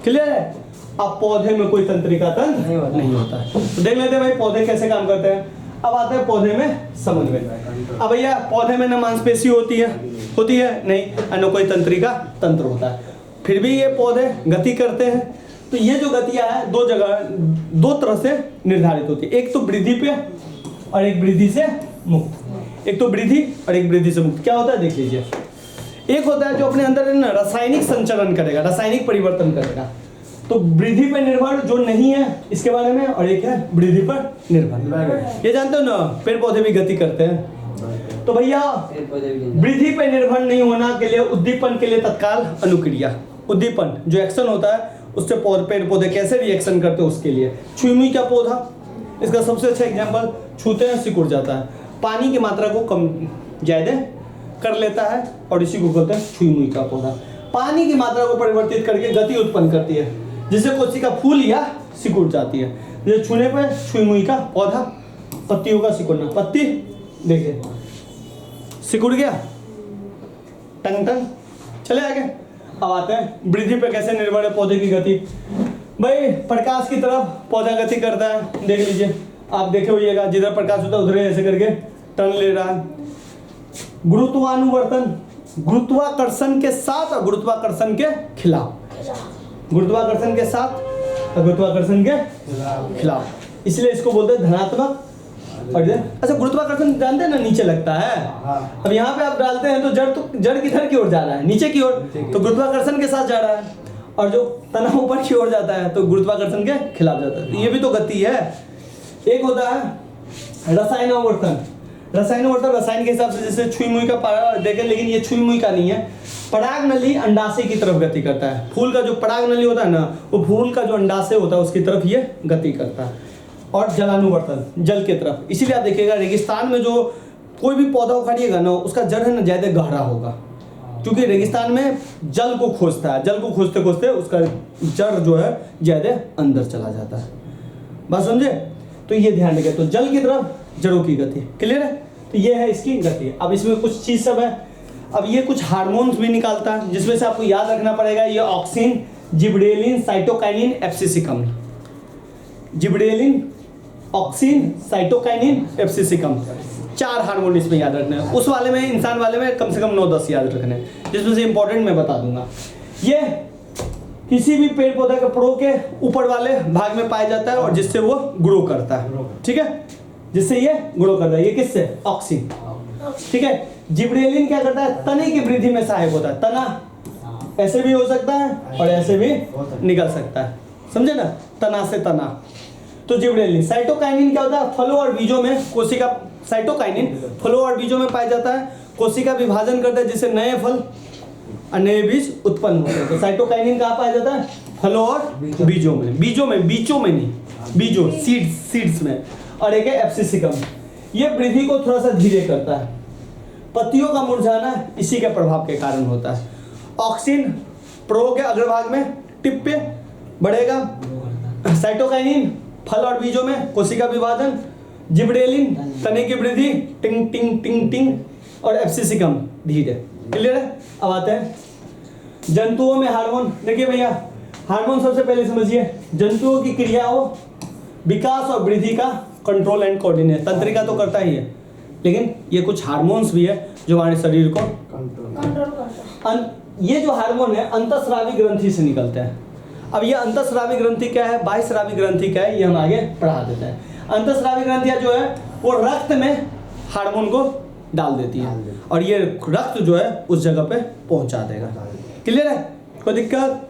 क्लियर है? अब पौधे में कोई तंत्रिका तंत्र नहीं होता है। तो देख लेते हैं भाई पौधे कैसे काम करते हैं। अब आते हैं पौधे में समन्वय। अब भैया पौधे में न मांसपेशी होती है नहीं, न कोई तंत्रिका तंत्र होता है, फिर भी ये पौधे गति करते हैं। तो ये जो गतियां है दो तरह से निर्धारित होती है, एक तो वृद्धि पे और एक वृद्धि से मुक्त। एक तो वृद्धि और एक वृद्धि से मुक्त। क्या होता है देख लीजिए, एक होता है जो अपने अंदर रासायनिक संचरण करेगा, रासायनिक परिवर्तन करेगा, तो वृद्धि पर निर्भर जो नहीं है इसके बारे में, और एक है वृद्धि पर निर्भर। ये जानते हो ना, पेड़ पौधे भी गति करते हैं। तो भैया वृद्धि पर निर्भर नहीं होना के लिए, उद्दीपन के लिए तत्काल अनुक्रिया, उद्दीपन जो एक्शन होता है उससे पेड़ पौधे कैसे रिएक्शन करते हैं उसके लिए। छुई का पौधा इसका सबसे अच्छा एग्जाम्पल, छूते हैं सिकुड़ जाता है, पानी की मात्रा को कम ज्यादा कर लेता है और इसी को कहते हैं छुई का पौधा। पानी की मात्रा को परिवर्तित करके गति उत्पन्न करती है, जिससे कोशिका फूल या सिकुड़ जाती है। जैसे छूने पर छुई का पौधा, पत्तियों का सिकुड़ना, पत्ती देखिए सिकुड़ गया, टंग टंग चले आगे। अब आते हैं वृद्धि पे कैसे निर्भर है पौधे की गति। भाई प्रकाश की तरफ पौधा गति करता है, देख लीजिए, आप देखे होइएगा जिधर प्रकाश होता है उधर ऐसे करके टर्न ले रहा है। गुरुत्वानुवर्तन, गुरुत्वाकर्षण के साथ और गुरुत्वाकर्षण के खिलाफ, गुरुत्वाकर्षण के साथ और गुरुत्वाकर्षण के खिलाफ, इसलिए इसको बोलते हैं धनात्मक। और अच्छा गुरुत्वाकर्षण जानते हैं ना, नीचे लगता है। अब यहाँ पे आप डालते हैं तो जड़ किधर की ओर जा रहा है, नीचे की ओर, तो गुरुत्वाकर्षण के साथ जा रहा है, और जो तना ऊपर की ओर जाता है तो गुरुत्वाकर्षण के खिलाफ जाता है। ये भी तो गति है। एक होता है रसायनावर्तन। रसायनवर्धन रसायन के हिसाब से जैसे छुई मुई का देखें, लेकिन ये छुई मुई का नहीं है। पराग नली अंडाशय की तरफ गति करता है। फूल का जो पराग नली होता है ना, वो फूल का जो अंडाशय होता है उसकी तरफ ये गति करता है। और जलानुवर्तन जल की तरफ, इसीलिए आप देखिएगा रेगिस्तान में जो कोई भी पौधा उखाड़िएगा ना, उसका जड़ है ना ज़्यादा गहरा होगा, क्योंकि रेगिस्तान में जल को खोजता है, जल को खोजते खोजते उसका जड़ जो है ज़्यादा अंदर चला जाता है। बात समझे? तो ये ध्यान रखिए। तो जल की तरफ जड़ों की गति, क्लियर है? तो ये है इसकी गति। अब इसमें कुछ चीज़ सब है। अब ये कुछ हार्मोन्स भी निकालता है, जिसमें से आपको याद रखना पड़ेगा, ये auxin, gibberellin, cytokinin, abscisic. Gibberellin, auxin, cytokinin, abscisic, 4 hormone इसमें याद रखना है। उस वाले में, इंसान वाले में कम से कम 9-10 याद रखने हैं, जिसमें से इंपॉर्टेंट मैं बता दूंगा। ये किसी भी पेड़ पौधे के प्रो के ऊपर वाले भाग में पाया जाता है और जिससे वो ग्रो करता है, ठीक है, जिससे ये ग्रो करता है। ये किससे? ऑक्सिन, ठीक है। जिब्रेलिन क्या करता है? तने की वृद्धि में सहायक होता है। तना ऐसे भी हो सकता है और ऐसे भी निकल सकता है, समझे ना, तना से तना। तो जिब्रेलिन। साइटोकाइनिन क्या होता है? फलों और बीजों में कोशिका, साइटोकाइनिन फलों और बीजों में पाया जाता है, कोशिका विभाजन करता है जिससे नए फल और नए बीज उत्पन्न होते हैं। तो साइटोकाइनिन कहाँ पाया जाता है? फलों और बीजों में, बीजों में नहीं, बीजों, सीड्स में। और एक है एब्सिसिकम, ये वृद्धि को थोड़ा सा धीरे करता है। पत्तियों का मुरझाना इसी के प्रभाव के कारण होता है। ऑक्सिन प्रो के अग्रभाग में टिप पे बढ़ेगा। साइटोकाइनिन फल और बीजों में कोशिका विभाजन। जिब्रेलिन तने की वृद्धि, टिंग टिंग टिंग टिंग। और एब्सिसिकम धीरे, क्लियर है? अब आते हैं जंतुओं में हार्मोन। देखिए भैया, हार्मोन सबसे पहले समझिए, जंतुओं की क्रियाओं, विकास और वृद्धि का कंट्रोल एंड कोऑर्डिनेट, तंत्रिका तो करता ही है, लेकिन ये कुछ हार्मोन्स भी है जो हमारे शरीर को कंट्रोल करता है। ये जो हार्मोन है अंतःस्रावी ग्रंथि से निकलते हैं। अब ये अंतःस्रावी ग्रंथि क्या है, बाह्यस्रावी ग्रंथि क्या है, ये हम आगे पढ़ा देते हैं। अंतःस्रावी ग्रंथियां जो है वो रक्त में हार्मोन को डाल देती है और ये रक्त जो है उस जगह पे पहुंचा देगा, क्लियर है? कोई दिक्कत?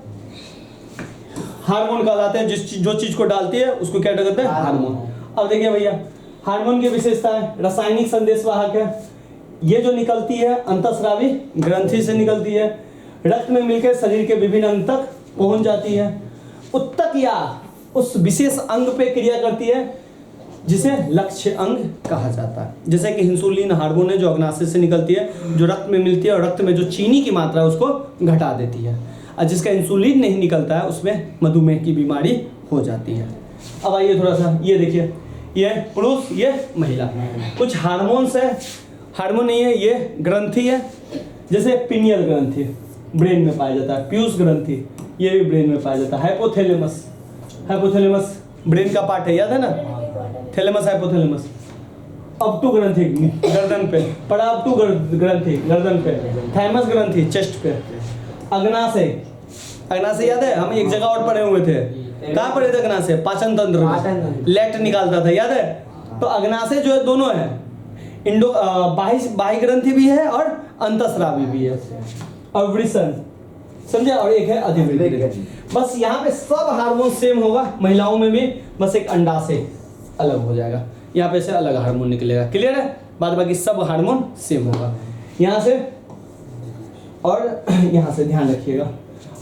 हार्मोन कहलाते हैं जो चीज को डालती है उसको क्या कहते हैं? हार्मोन। अब देखिए भैया, हार्मोन की विशेषता है, रासायनिक संदेशवाहक है। ये जो निकलती है अंतःस्रावी ग्रंथि से निकलती है, रक्त में मिलकर शरीर के विभिन्न अंग तक पहुंच जाती है। उत्तक या उस विशेष अंग पे क्रिया करती है जिसे लक्ष्य अंग कहा जाता है। जैसे कि इंसुलिन हार्मोन है जो अग्नाशय से निकलती है, जो रक्त में मिलती है और रक्त में जो चीनी की मात्रा है उसको घटा देती है। और जिसका इंसुलिन नहीं निकलता है उसमें मधुमेह की बीमारी हो जाती है। अब आइए थोड़ा सा ये देखिए, ये पुरुष, ये महिला, कुछ हार्मोन्स है। हार्मोन नहीं है, ये ग्रंथि है। जैसे पिनियल ग्रंथि ब्रेन में पाया जाता है, पीयूष ग्रंथि ये भी ब्रेन में पाया जाता है। हाइपोथैलेमस, हाइपोथैलेमस ब्रेन का पार्ट है, याद है ना, थैलेमस हाइपोथैलेमस। अपटू ग्रंथि गर्दन पे, पड़ा अपटू ग्रंथि गर्दन पे, थाइमस ग्रंथि चेस्ट पे। अग्नाशय, अग्नाशय याद है, हम एक जगह और पढ़े हुए थे, कहाँ पढ़े थे अग्नाशय? पाचन तंत्र में लेट निकालता था, याद है? तो अग्नाशय जो है दोनों है, इंडो बाह्य ग्रंथि भी है और अंतःस्रावी भी है। और वृषण, समझे? और एक है अधिवृक्क। बस यहाँ पे सब हार्मोन सेम होगा, महिलाओं में भी बस एक अंडाशय अलग हो जाएगा, यहाँ पे से अलग हार्मोन निकलेगा, क्लियर है? बाद बाकी सब हार्मोन सेम होगा यहाँ से और यहाँ से, ध्यान रखिएगा।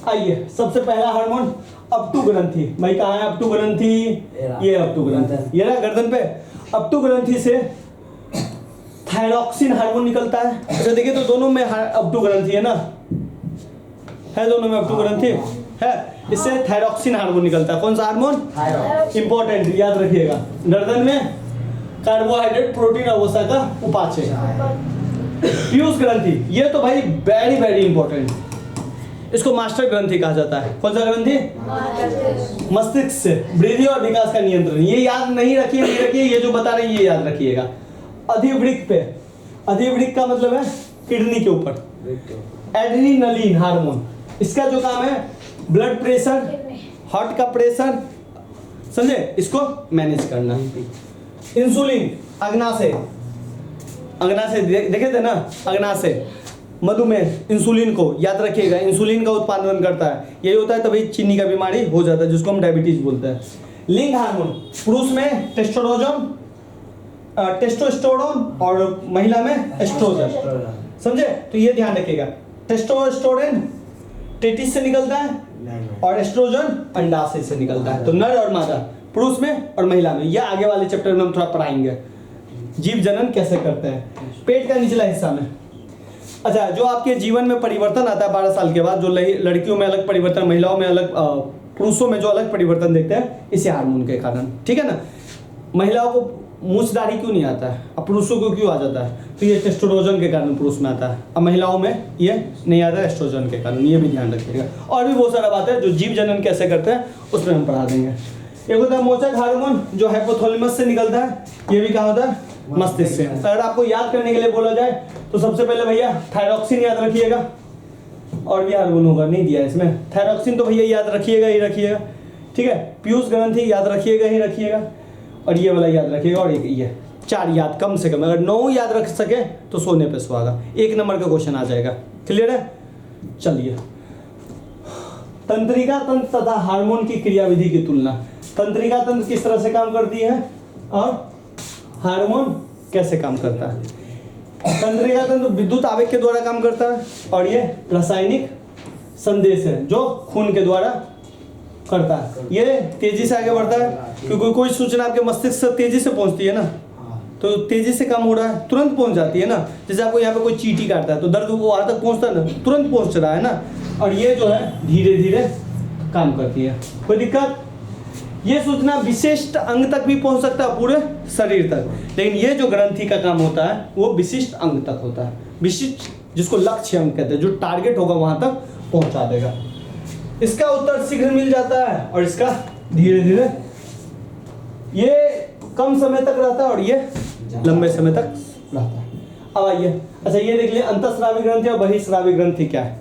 आइए, सबसे पहला हार्मोन अपटू ग्रंथि। भाई कहाँ है अपटू ग्रंथि? ये अपटू ग्रंथि, ये ना गर्दन पे। अपटू ग्रंथि से थायरॉक्सिन हार्मोन निकलता है। अच्छा देखिए, तो दोनों में अपटू ग्रंथि है ना, है दोनों में अपटू ग्रंथि है। इससे थायरॉक्सिन हार्मोन निकलता है। कौन सा हार्मोन? इंपॉर्टेंट, याद रखिएगा। गर्दन में कार्बोहाइड्रेट, प्रोटीन और वसा का उपाचय। पीयूष ग्रंथि, ये तो भाई वेरी वेरी इंपॉर्टेंट, इसको मास्टर ग्रंथि कहा जाता है। कौन सा ग्रंथि? मस्तिष्क से वृद्धि और विकास का नियंत्रण। ये याद नहीं रखिए, नहीं रखिए, ये जो बता रहे हैं ये याद रखिएगा। अधिवृक्क पे, अधिवृक्क का मतलब है किडनी के ऊपर। एड्रेनलिन हार्मोन, इसका जो काम है ब्लड प्रेशर, हार्ट का प्रेशर, समझे, इसको मैनेज करना। इंसुलिन अग्नाशय, अग्नाशय देखे थे ना, अग्नाशय मधुमेह, इंसुलिन को याद रखिएगा, इंसुलिन का उत्पादन करता है। यही होता है तभी चीनी का बीमारी हो जाता है, जिसको हम डायबिटीज बोलते हैं। लिंग हार्मोन, पुरुष में टेस्टोस्टेरोन, टेस्टोस्टेरोन और महिला में एस्ट्रोजन। समझे? तो ये ध्यान रखिएगा, टेस्टोस्टेरोन टेटिस से निकलता है और एस्ट्रोजन अंडाशय से निकलता है। तो नर और मादा, पुरुष में और महिला में। यह आगे वाले चैप्टर में हम थोड़ा पढ़ाएंगे, जीव जनन कैसे करते हैं। पेट का निचला हिस्सा में, अच्छा, जो आपके जीवन में परिवर्तन आता है 12 साल के बाद, जो लड़कियों में अलग परिवर्तन, महिलाओं में अलग, पुरुषों में जो अलग परिवर्तन देखते हैं, इसी हार्मोन के कारण, ठीक है ना। महिलाओं को मूछदारी क्यों नहीं आता है, अब पुरुषों को क्यों आ जाता है? तो ये टेस्टोस्टेरोन के कारण पुरुष में आता है, अब महिलाओं में ये नहीं आता है एस्ट्रोजन के कारण। ये भी ध्यान रखिएगा। और भी बहुत सारा बात है जो जीव जनन कैसे करते हैं उसमें हम पढ़ा देंगे। एक होता है मोचक हार्मोन जो हाइपोथैलेमस से निकलता है, ये भी क्या होता है? मस्तिष्क से। अगर आपको याद करने के लिए बोला जाए तो सबसे पहले भैया थायरॉक्सिन याद रखिएगा, और भी हार्मोन होगा, नहीं दिया इसमें। थायरॉक्सिन तो भैया याद रखिएगा ही रखिएगा, ठीक है। पीयूष ग्रंथि याद रखिएगा ही रखिएगा, और ये वाला याद रखिएगा, और ये 4 याद कम से कम। अगर 9 याद रख सके तो सोने पे सुहागा, 1 नंबर का क्वेश्चन आ जाएगा। क्लियर है? चलिए, तंत्रिका तंत्र तथा हार्मोन की क्रियाविधि की तुलना। तंत्रिका तंत्र किस तरह से काम करती है और हार्मोन कैसे काम करता है। तंत्रिका तंत्र विद्युत आवेग के द्वारा काम करता है, और ये रासायनिक संदेश है जो खून के द्वारा करता है। ये तेजी से आगे बढ़ता है, क्योंकि कोई सूचना आपके मस्तिष्क से तेजी से पहुंचती है ना, तो तेजी से काम हो रहा है, तुरंत पहुंच जाती है ना। जैसे आपको यहाँ पे कोई चींटी काटता है तो दर्द वो वहां तक पहुंचता है ना, तुरंत पहुंच रहा है ना। और ये जो है धीरे धीरे काम करती है, कोई दिक्कत? ये सूचना विशिष्ट अंग तक भी पहुंच सकता है, पूरे शरीर तक, लेकिन ये जो ग्रंथि का काम होता है वो विशिष्ट अंग तक होता है। विशिष्ट, जिसको लक्ष्य अंग कहते हैं, जो टारगेट होगा वहां तक पहुंचा देगा। इसका उत्तर शीघ्र मिल जाता है और इसका धीरे धीरे। ये कम समय तक रहता है और ये लंबे समय तक रहता है। अब आइए, अच्छा ये देख लिया अंतःस्रावी ग्रंथि और बहिःस्रावी ग्रंथि क्या है।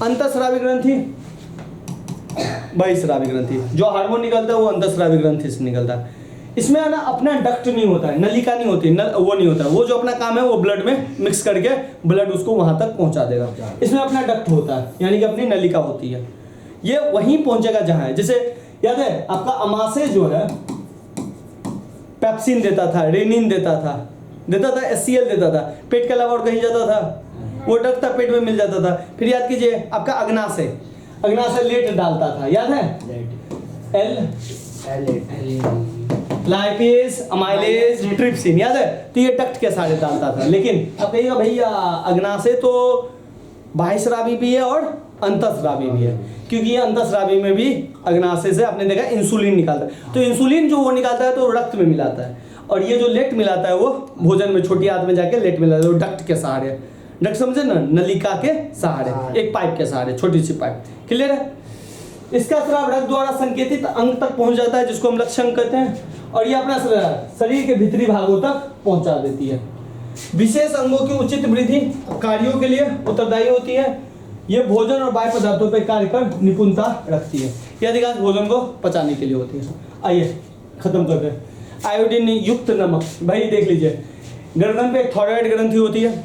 अंतःस्रावी ग्रंथि, बहिःस्रावी ग्रंथि, जो हार्मोन निकलता है वो अंतःस्रावी ग्रंथि से निकलता है। इसमें ना अपना डक्ट नहीं होता है, नलिका नहीं होती, वो नहीं होता है। वो जो अपना काम है वो ब्लड में मिक्स करके ब्लड उसको वहां तक पहुंचा देगा। इसमें अपना डक्ट होता है, यानी कि अपनी नलिका होती है। ये वहीं पहुंचेगा जहां है। जैसे याद है आपका अमाशय जो है पेप्सिन देता था, रेनिन देता था HCl देता था, पेट के अलावा और कहीं जाता था, वो डक्ट था, पेट में मिल जाता था। फिर याद कीजिए आपका अग्नाशय लेट डालता था, याद है? लाइपेज, अमाइलेज, ट्रिप्सिन, याद है? तो ये डक्ट के सारे डालता था। लेकिन अब कहिएगा भैया अग्नाशय तो बाह्यस्रावी भी है और अंतःस्रावी भी है, क्योंकि ये अंतःस्रावी में भी अग्नाशय से आपने देखा इंसुलिन निकालता है। तो इंसुलिन जो वो निकालता है तो रक्त में मिलाता है, और ये जो लेट मिलाता है वो भोजन में छोटी आंत में जाके लेट मिलाता है, वो डक्ट के सहारे। डक्ट समझे ना, नलिका के सहारे, एक पाइप के सहारे, छोटी सी पाइप। क्लियर है? इसका स्राव रक्त द्वारा संकेतित अंग तक पहुंच जाता है, जिसको हम लक्ष्य अंग कहते हैं, और ये अपना शरीर के भीतरी भागों तक पहुंचा देती है। विशेष अंगों की उचित वृद्धि कार्यों के लिए उत्तरदायी होती है। ये भोजन और बाह्य पदार्थों पर कार्य कर निपुणता रखती है। ये अधिकांश भोजन को पचाने के लिए होती है। आइए खत्म करते हैं। आयोडीन युक्त नमक, भाई देख लीजिए, गर्दन पे एक थायराइड ग्रंथि होती है,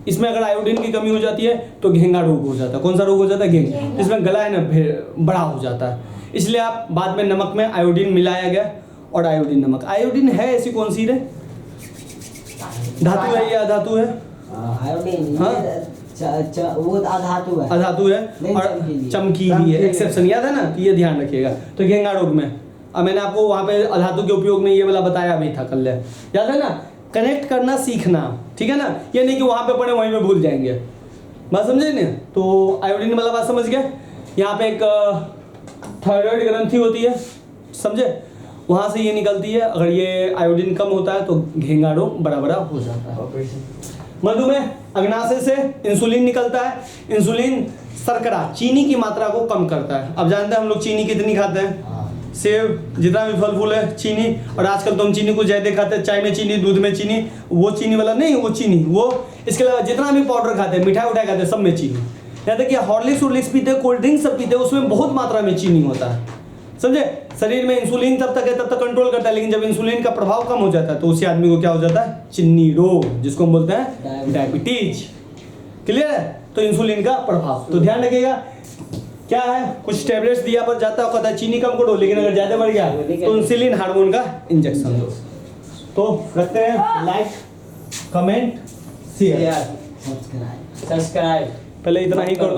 इसमें अगर आयोडीन की कमी हो जाती है तो घेंगा रोग हो जाता है। कौन सा रोग हो जाता है? घेंगा। इसमें गला है ना बड़ा हो जाता है, इसलिए आप बाद में नमक में आयोडीन मिलाया गया, और आयोडीन नमक। आयोडीन है ऐसी कौन सी रे? धातु है या अधातु है? आयोडीन वो अधातु है, अधातु है, और चमकीली है, एक्सेप्शन, याद है ना? तो ये ध्यान रखिएगा। तो घेंगा रोग में, अब मैंने आपको वहां पे अधातु के उपयोग में ये वाला बताया भी था कल, याद है ना? कनेक्ट करना सीखना, ठीक है ना? ये नहीं कि वहां पे पढ़े वहीं पे भूल जाएंगे, बात समझे ना? तो आयोडीन वाला बात समझ गए। यहाँ पे एक थायराइड ग्रंथि होती है, समझे? वहां से ये निकलती है, अगर ये आयोडीन कम होता है तो घेंगा रोग बड़ा बड़ा हो जाता है। मधुमेह, अग्नाशय से इंसुलिन निकलता है। इंसुलिन शर्करा, चीनी की मात्रा को कम करता है। अब जानते हैं हम लोग चीनी कितनी खाते हैं? सेब, जितना भी फल फूल है चीनी, और आजकल तो हम चीनी को ज्यादा खाते हैं, चाय में चीनी, दूध में चीनी, वो चीनी वाला नहीं, वो चीनी वो। इसके अलावा जितना भी पाउडर खाते हैं, मिठाई उठाई खाते हैं, सब में चीनी। यहाँ तक कि हॉर्लिक्स पीते हैं, कोल्ड ड्रिंक सब पीते हैं, उसमें बहुत मात्रा में चीनी होता है, समझे? शरीर में इंसुलिन तब तक है, तब तक कंट्रोल करता है, लेकिन जब इंसुलिन का प्रभाव कम हो जाता है तो उसी आदमी को क्या हो जाता है? चीनी रोग, जिसको हम बोलते हैं डायबिटीज। क्लियर है? तो इंसुलिन का प्रभाव, तो ध्यान रखिएगा। क्या है? कुछ टेबलेट्स दिया पर जाता है, कहता है चीनी कम करो, लेकिन अगर ज्यादा बढ़ गया तो इंसुलिन हार्मोन का इंजेक्शन दो। तो रखते हैं like, comment, share. Subscribe. Subscribe पहले इतना ही कर दो।